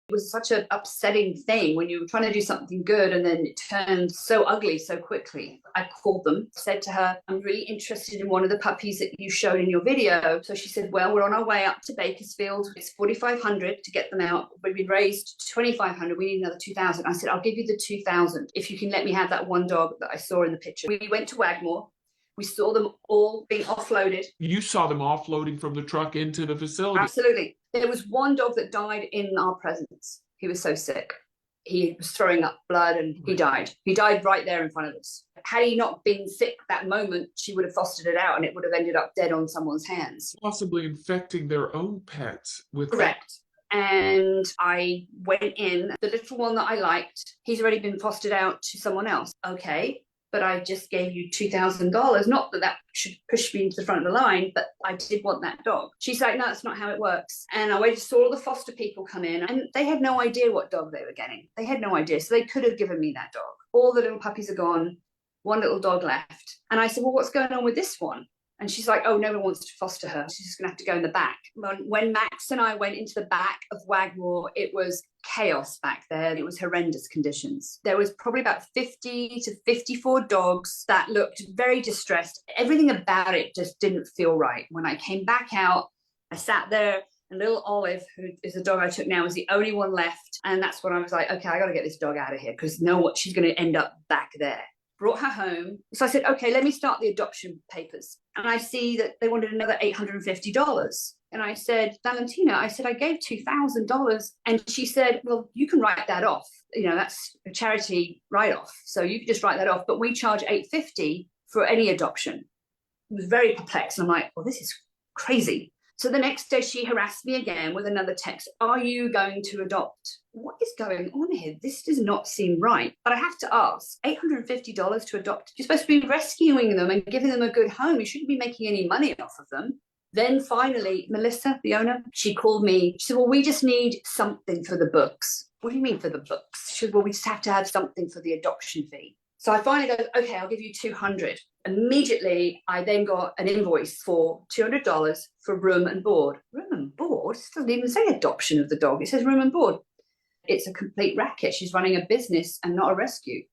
It was such an upsetting thing when you were trying to do something good and then it turned so ugly so quickly. I called them, said to her, I'm really interested in one of the puppies that you showed in your video. So she said, well, we're on our way up to Bakersfield. It's $4,500 to get them out. We've been raised $2,500. We need another $2,000. I said, I'll give you the $2,000 if you can let me have that one dog that I saw in the picture. We went to Wagmor. We saw them all being offloaded. You saw them offloading from the truck into the facility? Absolutely. There was one dog that died in our presence. He was so sick. He was throwing up blood and he died. He died right there in front of us. Had he not been sick that moment, she would have fostered it out and it would have ended up dead on someone's hands. Possibly infecting their own pets with Correct. And I went in. The little one that I liked, he's already been fostered out to someone else. Okay. But I just gave you $2,000. Not that that should push me into the front of the line, but I did want that dog. She's like, no, that's not how it works. And I waited, saw all the foster people come in, and they had no idea what dog they were getting. They had no idea. So they could have given me that dog. All the little puppies are gone. One little dog left. And I said, well, what's going on with this one? And she's like, oh, no one wants to foster her. She's just going to have to go in the back. When Max and I went into the back of Wagmor, it was chaos back there. It was horrendous conditions. There was probably about 50 to 54 dogs that looked very distressed. Everything about it just didn't feel right. When I came back out, I sat there, and little Olive, who is the dog I took now, was the only one left. And that's when I was like, okay, I got to get this dog out of here because she's going to end up back there. Brought her home. So I said, okay, let me start the adoption papers. And I see that they wanted another $850. And I said, Valentina, I said, I gave $2,000. And she said, well, you can write that off. You know, that's a charity write-off. So you can just write that off. But we charge $850 for any adoption. It was very perplexed. And I'm like, well, this is crazy. So the next day she harassed me again with another text. Are you going to adopt? What is going on here? This does not seem right. But I have to ask, $850 to adopt? You're supposed to be rescuing them and giving them a good home. You shouldn't be making any money off of them. Then finally, Melissa, the owner, she called me. She said, well, we just need something for the books. What do you mean for the books? She said, well, we just have to have something for the adoption fee. So I finally go, okay, I'll give you $200. Immediately, I then got an invoice for $200 for room and board. Room and board? It doesn't even say adoption of the dog. It says room and board. It's a complete racket. She's running a business and not a rescue.